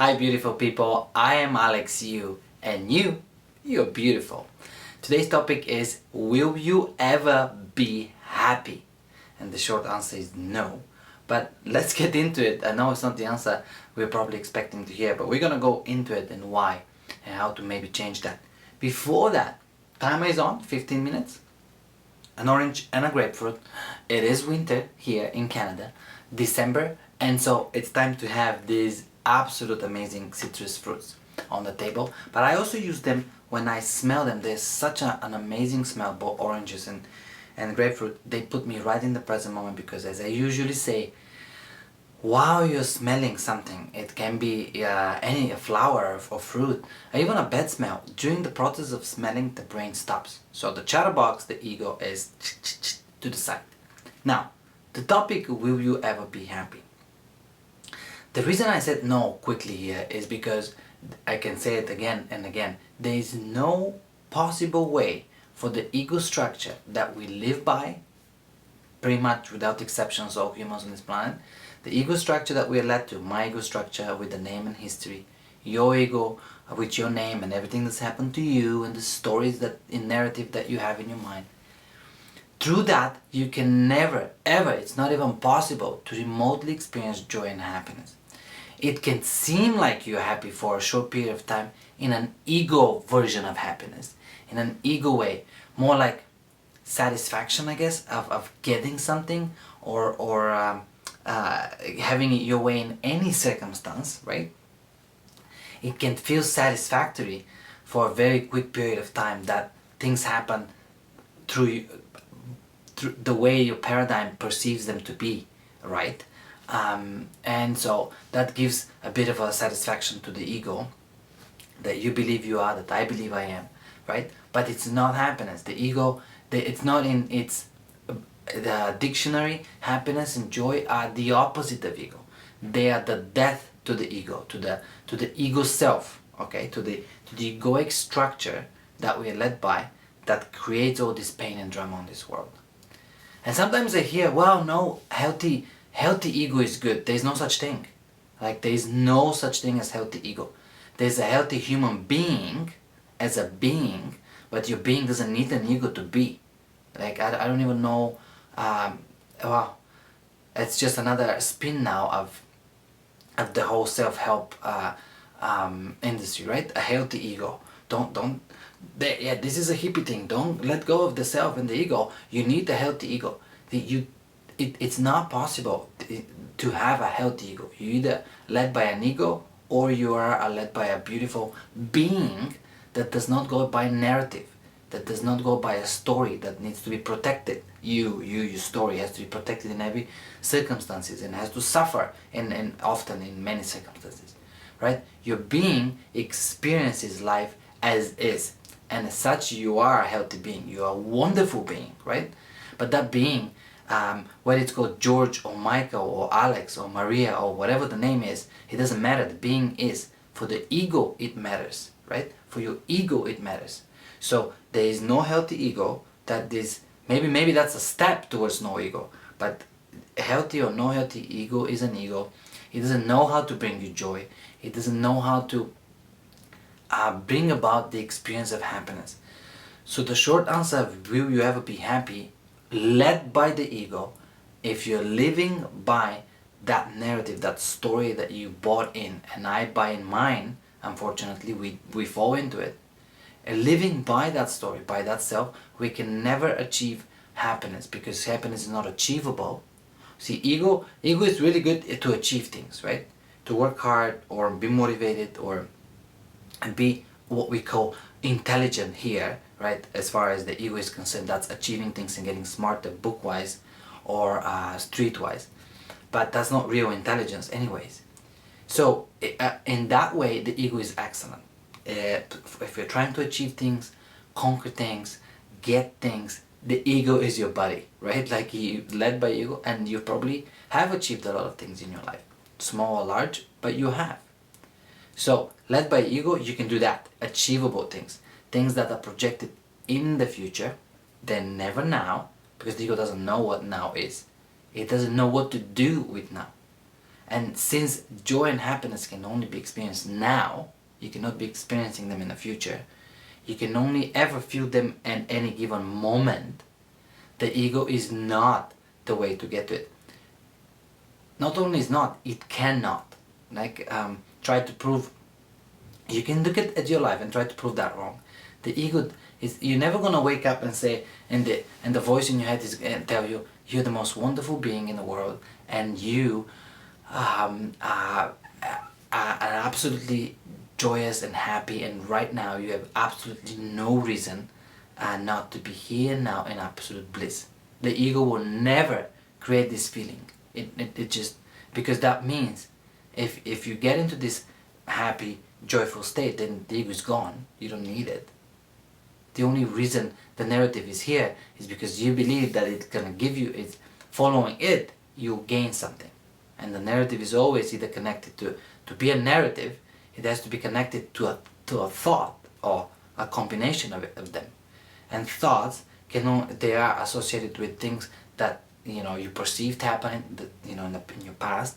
Hi beautiful people, I am Aleks U and you're beautiful. Today's topic is, will you ever be happy? And the short answer is no. But let's get into it. I know it's not the answer we're probably expecting to hear, but we're gonna go into it and why and how to maybe change that. Before that, timer is on, 15 minutes. An orange and a grapefruit. It is winter here in Canada, December, and so it's time to have these absolute amazing citrus fruits on the table. But I also use them when I smell them. There's such an amazing smell, both oranges and grapefruit. They put me right in the present moment because, as I usually say, while you're smelling something, it can be any flower or fruit, or even a bad smell, during the process of smelling, the brain stops. So the chatterbox, the ego, is to the side. Now, the topic, will you ever be happy? The reason I said no quickly here is because I can say it again and again. There is no possible way for the ego structure that we live by, pretty much without exceptions, all humans on this planet, the ego structure that we are led to, my ego structure with the name and history, your ego with your name and everything that's happened to you and the stories that in narrative that you have in your mind. Through that, you can never, ever, it's not even possible to remotely experience joy and happiness. It can seem like you're happy for a short period of time in an ego version of happiness, in an ego way, more like satisfaction, I guess, of getting something or having it your way in any circumstance, right? It can feel satisfactory for a very quick period of time that things happen through the way your paradigm perceives them to be, right? And so that gives a bit of a satisfaction to the ego that you believe you are, that I believe I am, right? But it's not happiness. The ego, it's not in its the dictionary. Happiness and joy are the opposite of ego. They are the death to the ego, to the ego self, okay, to the egoic structure that we are led by, that creates all this pain and drama on this world. And sometimes I hear, well, no, healthy ego is good. There's no such thing. Like, there is no such thing as healthy ego. There's a healthy human being as a being, but your being doesn't need an ego to be. Like, I don't even know. Well, it's just another spin now of the whole self-help industry, right? A healthy ego. This is a hippie thing. Don't let go of the self and the ego. You need a healthy ego. It's not possible to have a healthy ego. You're either led by an ego or you are led by a beautiful being that does not go by narrative, that does not go by a story that needs to be protected. Your story has to be protected in every circumstances and has to suffer and often in many circumstances, right? Your being experiences life as is, and as such you are a healthy being. You are a wonderful being, right? But that being, whether it's called George or Michael or Alex or Maria or whatever the name is, it doesn't matter. The being is. For the ego it matters, right? For your ego it matters. So there is no healthy ego. That is, maybe that's a step towards no ego, but healthy or no healthy ego is an ego. It doesn't know how to bring you joy. It doesn't know how to bring about the experience of happiness. So the short answer of, will you ever be happy, led by the ego, if you're living by that narrative, that story that you bought in, and I buy in mine, unfortunately we fall into it. And living by that story, by that self, we can never achieve happiness, because happiness is not achievable. See, ego is really good to achieve things, right? To work hard or be motivated or be what we call intelligent here, right? As far as the ego is concerned, that's achieving things and getting smarter book-wise or street-wise. But that's not real intelligence anyways. So in that way, the ego is excellent. If you're trying to achieve things, conquer things, get things, the ego is your buddy, right? Like, you led by ego, and you probably have achieved a lot of things in your life, small or large, but you have. So led by ego, you can do that, achievable things that are projected in the future, then never now, because the ego doesn't know what now is. It doesn't know what to do with now. And since joy and happiness can only be experienced now, you cannot be experiencing them in the future, you can only ever feel them at any given moment, the ego is not the way to get to it. Not only is not, it cannot. Like, try to prove, you can look at your life and try to prove that wrong. The ego is, you're never gonna wake up and say, and the voice in your head is gonna tell you, you're the most wonderful being in the world, and you are absolutely joyous and happy, and right now you have absolutely no reason not to be here now in absolute bliss. The ego will never create this feeling. It just, because that means if you get into this happy, joyful state, then the ego is gone. You don't need it. The only reason the narrative is here is because you believe that it's gonna give you, it's following it, you'll gain something. And the narrative is always either connected to be a narrative, it has to be connected to a thought or a combination of them. And thoughts they are associated with things that you perceived happening in your past,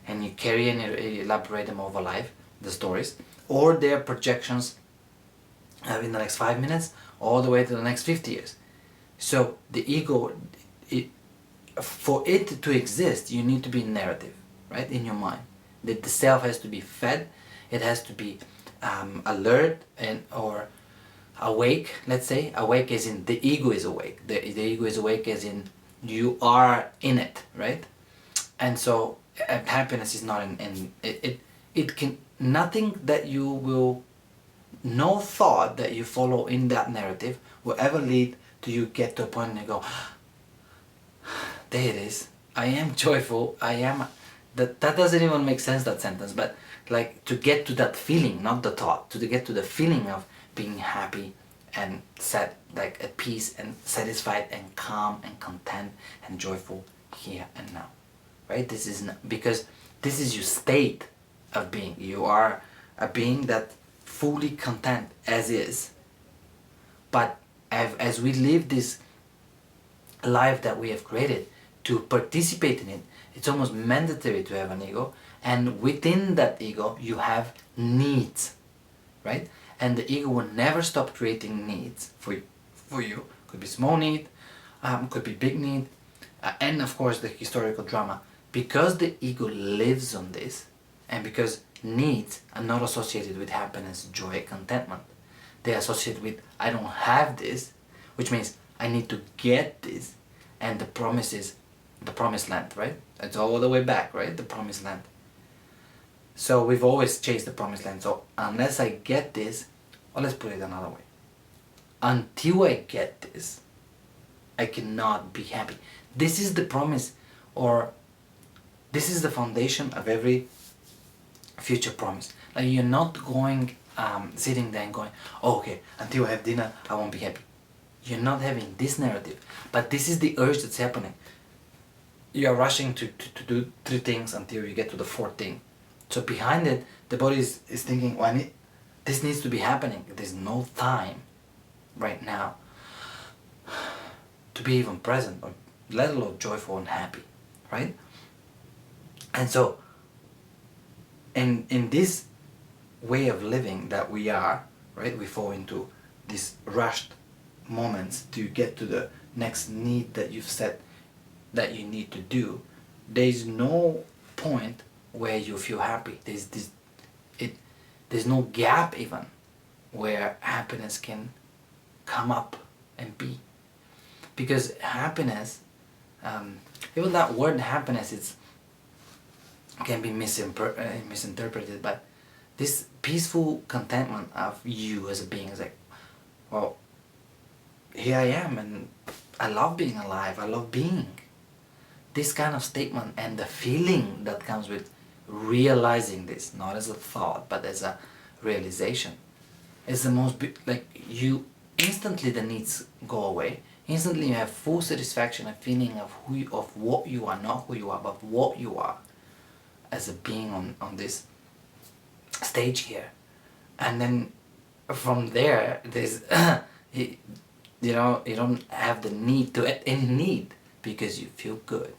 and you carry and you elaborate them over life, the stories, or their projections in the next 5 minutes all the way to the next 50 years. So the ego, for it to exist, you need to be narrative, right, in your mind. The self has to be fed, it has to be alert or awake, let's say. Awake as in the ego is awake. The ego is awake as in you are in it, right? And so happiness is not in it can, nothing that you will, no thought that you follow in that narrative will ever lead to you get to a point and you go, there it is, I am joyful, I am, that doesn't even make sense, that sentence, but like to get to that feeling, not the thought, to get to the feeling of being happy and set, like at peace and satisfied and calm and content and joyful here and now, right? This is not, because this is your state of being. You are a being that fully content as is. But as we live this life that we have created, to participate in it, it's almost mandatory to have an ego, and within that ego you have needs, right? And the ego will never stop creating needs for you. Could be small need, could be big need, and of course the historical drama. Because the ego lives on this, and because needs are not associated with happiness, joy, contentment, they are associated with I don't have this, which means I need to get this, and the promise is the promised land, right? It's all the way back, right? The promised land. So we've always chased the promised land. So unless I get this, or let's put it another way, until I get this, I cannot be happy. This is the promise, or this is the foundation of every future promise. Like, you're not going, sitting there and going, oh, okay, until I have dinner, I won't be happy. You're not having this narrative, but this is the urge that's happening. You are rushing to do 3 things until you get to the 4th thing. So behind it, the body is thinking, well, this needs to be happening. There's no time right now to be even present, or let alone joyful and happy, right? And so, in this way of living that we are, right, we fall into these rushed moments to get to the next need that you've set that you need to do. There's no point where you feel happy. There's no gap even where happiness can come up and be. Because happiness, even that word happiness, can be misinterpreted, but this peaceful contentment of you as a being is like, well, here I am and I love being alive, I love being. This kind of statement and the feeling that comes with realizing this, not as a thought but as a realization, is the most, like, you instantly, the needs go away. Instantly you have full satisfaction, a feeling of what you are, not who you are, but what you are as a being on this stage here. And then from there, there's you don't have the need to any need, because you feel good.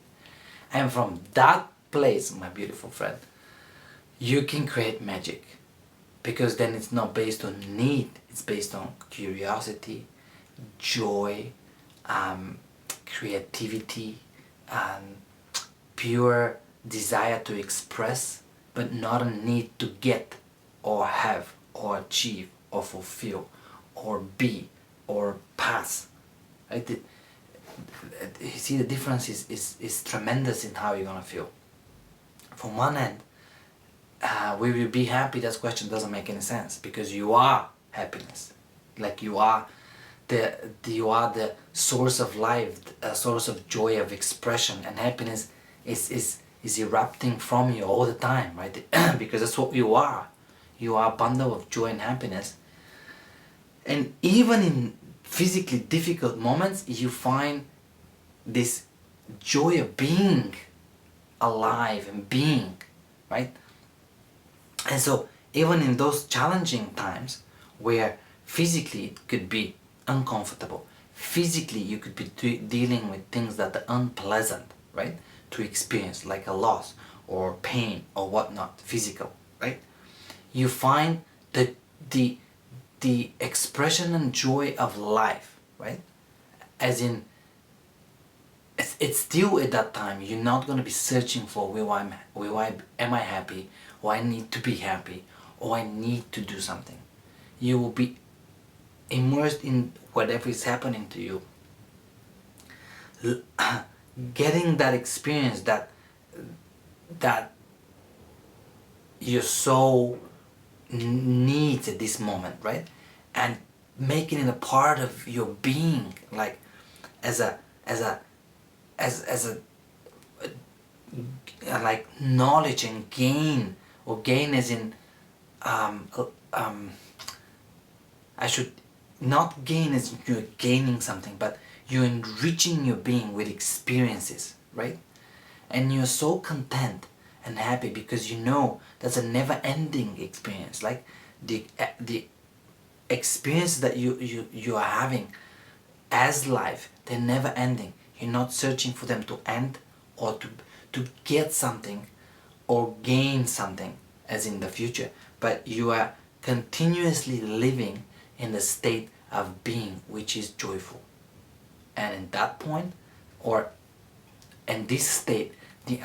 And from that place, my beautiful friend, you can create magic. Because then it's not based on need, it's based on curiosity, joy, creativity, and pure desire to express, but not a need to get or have or achieve or fulfill or be or pass. Right? You see, the difference is tremendous in how you're gonna feel. From one end, will you be happy? That question doesn't make any sense, because you are happiness. Like you are the source of life, a source of joy, of expression, and happiness is erupting from you all the time, right? Because that's what you are. You are a bundle of joy and happiness. And even in physically difficult moments, you find this joy of being alive and being, right? And so even in those challenging times where physically it could be uncomfortable, physically you could be dealing with things that are unpleasant, right, to experience, like a loss or pain or whatnot, physical, right? You find that the expression and joy of life, right? As in, it's still at that time you're not going to be searching for am I happy, or I need to be happy, or I need to do something. You will be immersed in whatever is happening to you, getting that experience that your soul needs at this moment, right? And making it a part of your being, like as a like knowledge and gain, or gain as in I should not gain as you're gaining something, but you're enriching your being with experiences, right? And you're so content and happy because you know that's a never-ending experience. Like the experience that you are having as life, they're never-ending. You're not searching for them to end or to get something or gain something as in the future, but you are continuously living in the state of being, which is joyful. And in that point, or in this state, the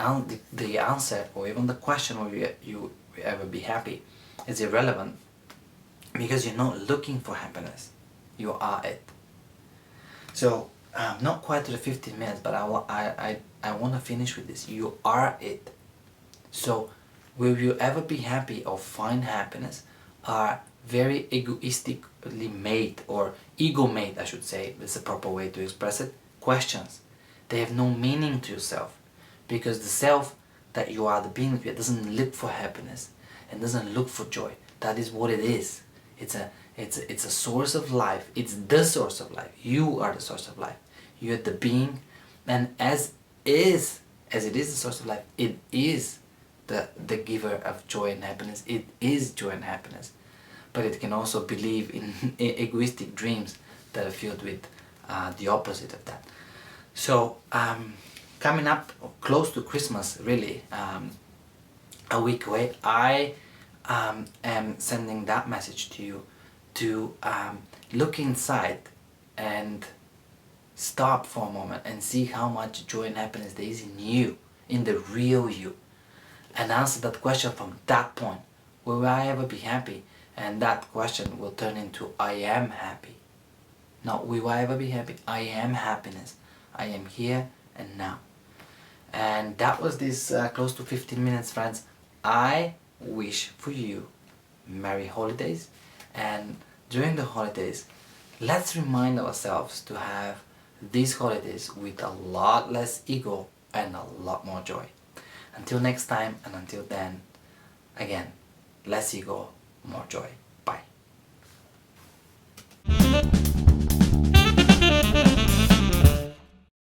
answer, or even the question, will you ever be happy, is irrelevant, because you're not looking for happiness, you are it. So not quite to the 15 minutes, but I want to finish with this. You are it. So will you ever be happy or find happiness are very egoistically made, or ego made, I should say, that's a proper way to express it, questions. They have no meaning to yourself, because the self that you are, the being that you are, doesn't look for happiness and doesn't look for joy. That is what it is. It's a source of life. It's the source of life. You are the source of life. You are the being, and as it is the source of life, it is the giver of joy and happiness. It is joy and happiness. But it can also believe in egoistic dreams that are filled with the opposite of that. So coming up close to Christmas, really, a week away, I am sending that message to you to look inside and stop for a moment and see how much joy and happiness there is in you, in the real you, and answer that question from that point. Will I ever be happy? And that question will turn into I am happy. Not will I ever be happy? I am happiness. I am here and now. And that was this close to 15 minutes, friends. I wish for you Merry Holidays, and during the holidays, let's remind ourselves to have these holidays with a lot less ego and a lot more joy. Until next time, and until then, again, less ego, more joy.